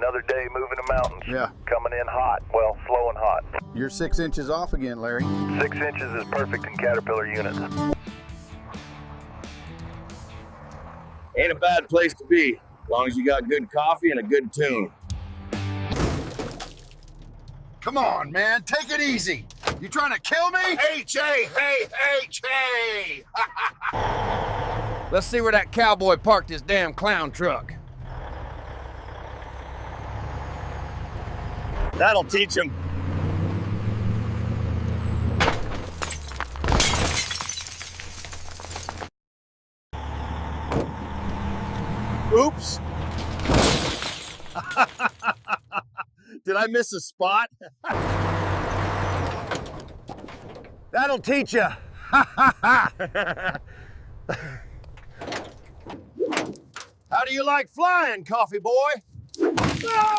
Another day moving the mountains. Yeah. Coming in hot. Well, slow and hot. You're 6 inches off again, Larry. 6 inches is perfect in Caterpillar units. Ain't a bad place to be, as long as you got good coffee and a good tune. Come on, man, take it easy. You trying to kill me? H-A-Hey-H-A! Let's see where that cowboy parked his damn clown truck. That'll teach him. Oops. Did I miss a spot? That'll teach you. How do you like flying, coffee boy? Ah!